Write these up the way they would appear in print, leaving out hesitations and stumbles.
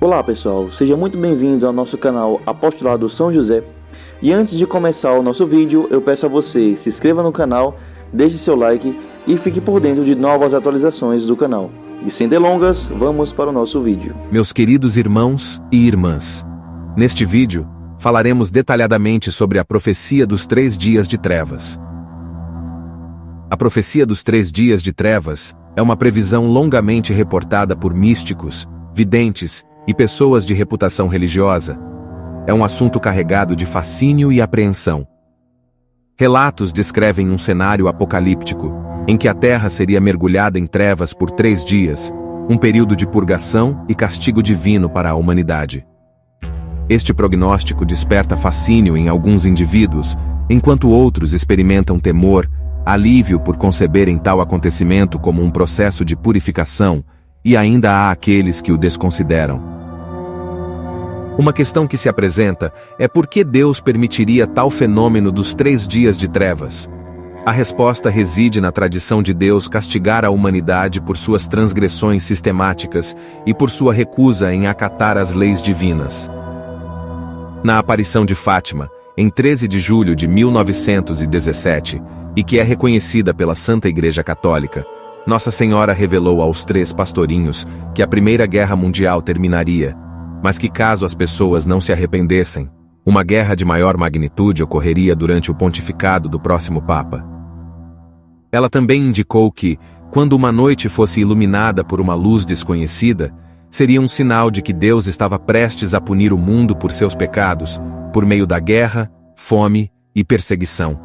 Olá pessoal, seja muito bem-vindo ao nosso canal Apostolado São José. E antes de começar o nosso vídeo, eu peço a você, se inscreva no canal, deixe seu like e fique por dentro de novas atualizações do canal. E sem delongas, vamos para o nosso vídeo. Meus queridos irmãos e irmãs, neste vídeo falaremos detalhadamente sobre a profecia dos 3 dias de trevas. A profecia dos 3 dias de trevas é uma previsão longamente reportada por místicos, videntes e pessoas de reputação religiosa. É um assunto carregado de fascínio e apreensão. Relatos descrevem um cenário apocalíptico, em que a terra seria mergulhada em trevas por 3 dias, um período de purgação e castigo divino para a humanidade. Este prognóstico desperta fascínio em alguns indivíduos, enquanto outros experimentam temor, alívio por conceberem tal acontecimento como um processo de purificação, e ainda há aqueles que o desconsideram. Uma questão que se apresenta é por que Deus permitiria tal fenômeno dos 3 dias de trevas? A resposta reside na tradição de Deus castigar a humanidade por suas transgressões sistemáticas e por sua recusa em acatar as leis divinas. Na aparição de Fátima, em 13 de julho de 1917, e que é reconhecida pela Santa Igreja Católica, Nossa Senhora revelou aos 3 pastorinhos que a Primeira Guerra Mundial terminaria, mas que caso as pessoas não se arrependessem, uma guerra de maior magnitude ocorreria durante o pontificado do próximo Papa. Ela também indicou que, quando uma noite fosse iluminada por uma luz desconhecida, seria um sinal de que Deus estava prestes a punir o mundo por seus pecados, por meio da guerra, fome e perseguição.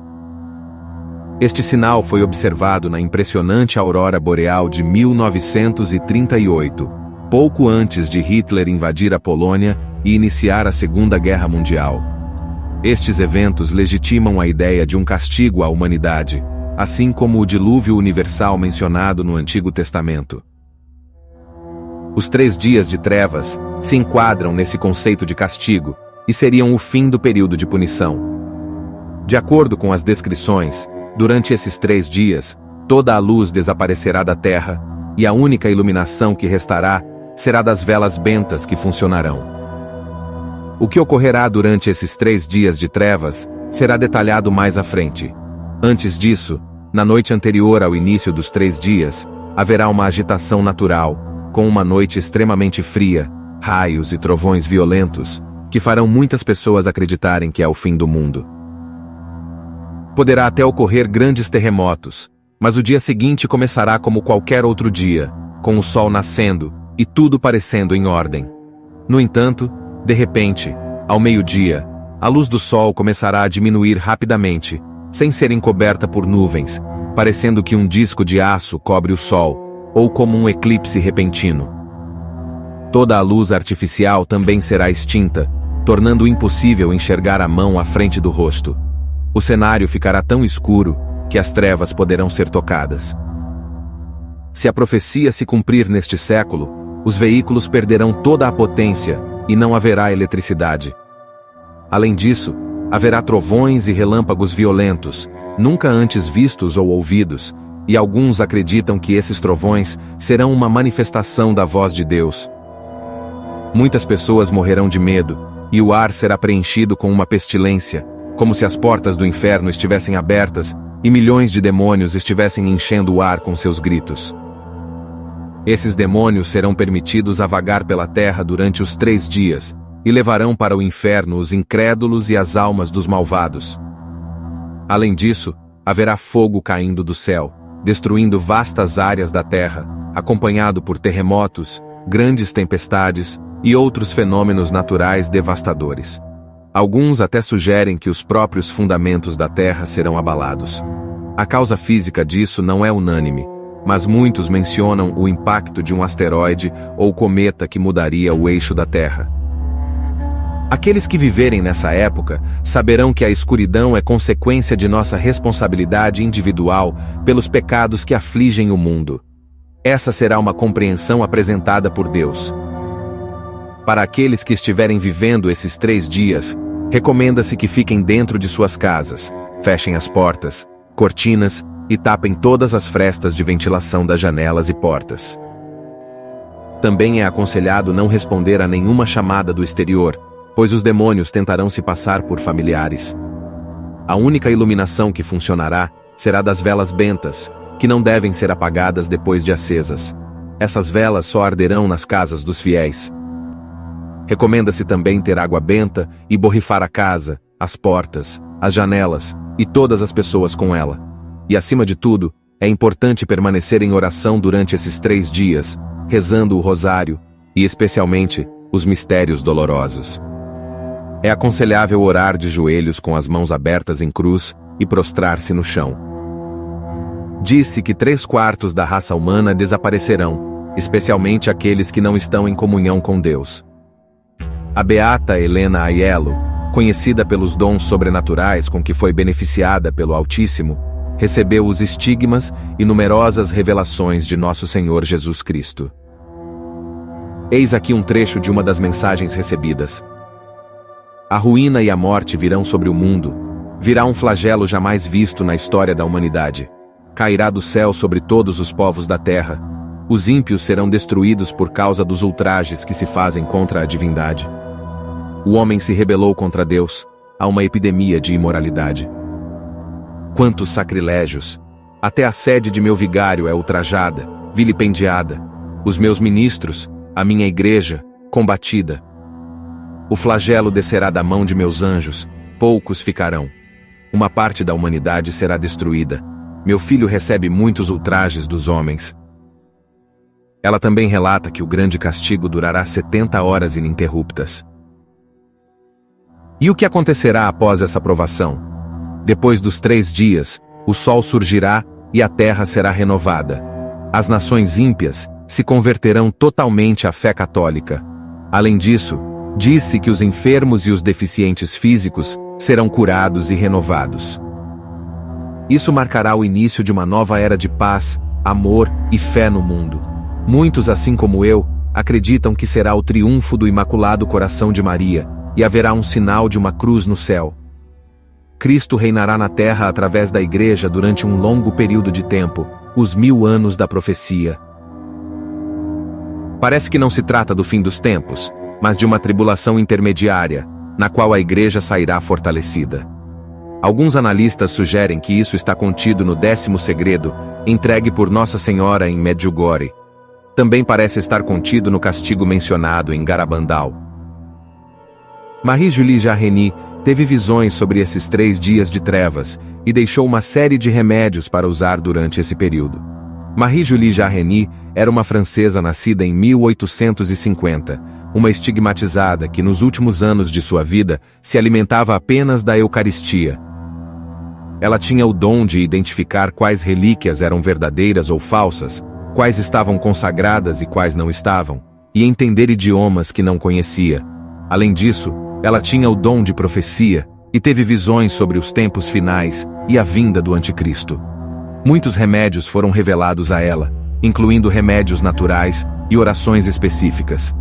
Este sinal foi observado na impressionante aurora boreal de 1938, pouco antes de Hitler invadir a Polônia e iniciar a Segunda Guerra Mundial. Estes eventos legitimam a ideia de um castigo à humanidade, assim como o dilúvio universal mencionado no Antigo Testamento. Os 3 dias de trevas se enquadram nesse conceito de castigo e seriam o fim do período de punição. De acordo com as descrições, durante esses 3 dias, toda a luz desaparecerá da terra, e a única iluminação que restará será das velas bentas que funcionarão. O que ocorrerá durante esses 3 dias de trevas será detalhado mais à frente. Antes disso, na noite anterior ao início dos 3 dias, haverá uma agitação natural, com uma noite extremamente fria, raios e trovões violentos, que farão muitas pessoas acreditarem que é o fim do mundo. Poderá até ocorrer grandes terremotos, mas o dia seguinte começará como qualquer outro dia, com o sol nascendo e tudo parecendo em ordem. No entanto, de repente, ao meio-dia, a luz do sol começará a diminuir rapidamente, sem ser encoberta por nuvens, parecendo que um disco de aço cobre o sol, ou como um eclipse repentino. Toda a luz artificial também será extinta, tornando impossível enxergar a mão à frente do rosto. O cenário ficará tão escuro que as trevas poderão ser tocadas. Se a profecia se cumprir neste século, os veículos perderão toda a potência e não haverá eletricidade. Além disso, haverá trovões e relâmpagos violentos, nunca antes vistos ou ouvidos, e alguns acreditam que esses trovões serão uma manifestação da voz de Deus. Muitas pessoas morrerão de medo, e o ar será preenchido com uma pestilência, como se as portas do inferno estivessem abertas e milhões de demônios estivessem enchendo o ar com seus gritos. Esses demônios serão permitidos a vagar pela terra durante os 3 dias e levarão para o inferno os incrédulos e as almas dos malvados. Além disso, haverá fogo caindo do céu, destruindo vastas áreas da terra, acompanhado por terremotos, grandes tempestades e outros fenômenos naturais devastadores. Alguns até sugerem que os próprios fundamentos da Terra serão abalados. A causa física disso não é unânime, mas muitos mencionam o impacto de um asteroide ou cometa que mudaria o eixo da Terra. Aqueles que viverem nessa época saberão que a escuridão é consequência de nossa responsabilidade individual pelos pecados que afligem o mundo. Essa será uma compreensão apresentada por Deus. Para aqueles que estiverem vivendo esses 3 dias, recomenda-se que fiquem dentro de suas casas, fechem as portas, cortinas e tapem todas as frestas de ventilação das janelas e portas. Também é aconselhado não responder a nenhuma chamada do exterior, pois os demônios tentarão se passar por familiares. A única iluminação que funcionará será das velas bentas, que não devem ser apagadas depois de acesas. Essas velas só arderão nas casas dos fiéis. Recomenda-se também ter água benta e borrifar a casa, as portas, as janelas e todas as pessoas com ela. E acima de tudo, é importante permanecer em oração durante esses 3 dias, rezando o rosário e, especialmente, os mistérios dolorosos. É aconselhável orar de joelhos com as mãos abertas em cruz e prostrar-se no chão. Disse que 3/4 da raça humana desaparecerão, especialmente aqueles que não estão em comunhão com Deus. A beata Helena Aiello, conhecida pelos dons sobrenaturais com que foi beneficiada pelo Altíssimo, recebeu os estigmas e numerosas revelações de Nosso Senhor Jesus Cristo. Eis aqui um trecho de uma das mensagens recebidas. A ruína e a morte virão sobre o mundo, virá um flagelo jamais visto na história da humanidade. Cairá do céu sobre todos os povos da terra. Os ímpios serão destruídos por causa dos ultrajes que se fazem contra a divindade. O homem se rebelou contra Deus, há uma epidemia de imoralidade. Quantos sacrilégios! Até a sede de meu vigário é ultrajada, vilipendiada. Os meus ministros, a minha igreja, combatida. O flagelo descerá da mão de meus anjos, poucos ficarão. Uma parte da humanidade será destruída. Meu filho recebe muitos ultrajes dos homens. Ela também relata que o grande castigo durará 70 horas ininterruptas. E o que acontecerá após essa provação? Depois dos 3 dias, o sol surgirá e a terra será renovada. As nações ímpias se converterão totalmente à fé católica. Além disso, disse que os enfermos e os deficientes físicos serão curados e renovados. Isso marcará o início de uma nova era de paz, amor e fé no mundo. Muitos, assim como eu, acreditam que será o triunfo do Imaculado Coração de Maria, e haverá um sinal de uma cruz no céu. Cristo reinará na terra através da Igreja durante um longo período de tempo, os 1000 anos da profecia. Parece que não se trata do fim dos tempos, mas de uma tribulação intermediária, na qual a Igreja sairá fortalecida. Alguns analistas sugerem que isso está contido no 10º segredo, entregue por Nossa Senhora em Medjugorje. Também parece estar contido no castigo mencionado em Garabandal. Marie-Julie Jarreny teve visões sobre esses 3 dias de trevas e deixou uma série de remédios para usar durante esse período. Marie-Julie Jarreny era uma francesa nascida em 1850, uma estigmatizada que nos últimos anos de sua vida se alimentava apenas da Eucaristia. Ela tinha o dom de identificar quais relíquias eram verdadeiras ou falsas, quais estavam consagradas e quais não estavam, e entender idiomas que não conhecia. Além disso, ela tinha o dom de profecia e teve visões sobre os tempos finais e a vinda do Anticristo. Muitos remédios foram revelados a ela, incluindo remédios naturais e orações específicas.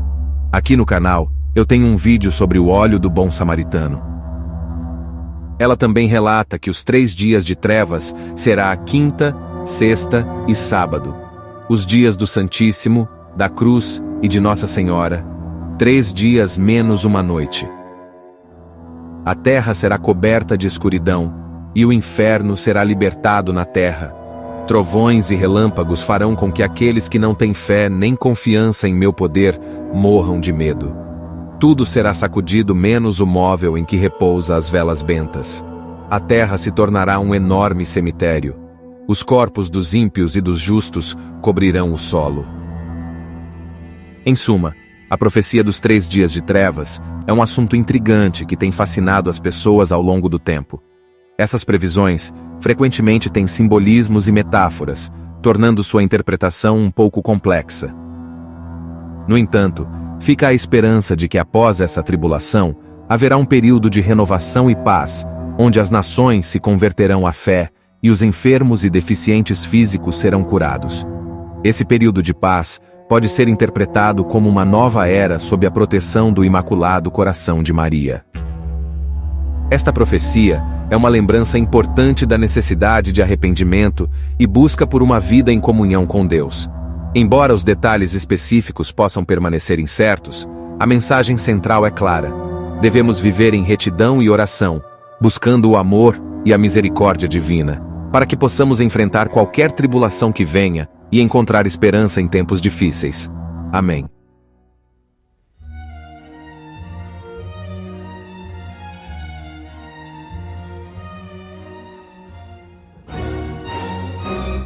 Aqui no canal, eu tenho um vídeo sobre o óleo do bom samaritano. Ela também relata que os 3 dias de trevas será a quinta, sexta e sábado. Os dias do Santíssimo, da Cruz e de Nossa Senhora, 3 dias menos uma noite. A terra será coberta de escuridão, e o inferno será libertado na terra. Trovões e relâmpagos farão com que aqueles que não têm fé nem confiança em meu poder morram de medo. Tudo será sacudido menos o móvel em que repousa as velas bentas. A terra se tornará um enorme cemitério. Os corpos dos ímpios e dos justos cobrirão o solo. Em suma, a profecia dos 3 dias de trevas é um assunto intrigante que tem fascinado as pessoas ao longo do tempo. Essas previsões frequentemente têm simbolismos e metáforas, tornando sua interpretação um pouco complexa. No entanto, fica a esperança de que após essa tribulação, haverá um período de renovação e paz, onde as nações se converterão à fé e os enfermos e deficientes físicos serão curados. Esse período de paz pode ser interpretado como uma nova era sob a proteção do Imaculado Coração de Maria. Esta profecia é uma lembrança importante da necessidade de arrependimento e busca por uma vida em comunhão com Deus. Embora os detalhes específicos possam permanecer incertos, a mensagem central é clara. Devemos viver em retidão e oração, buscando o amor e a misericórdia divina, para que possamos enfrentar qualquer tribulação que venha e encontrar esperança em tempos difíceis. Amém.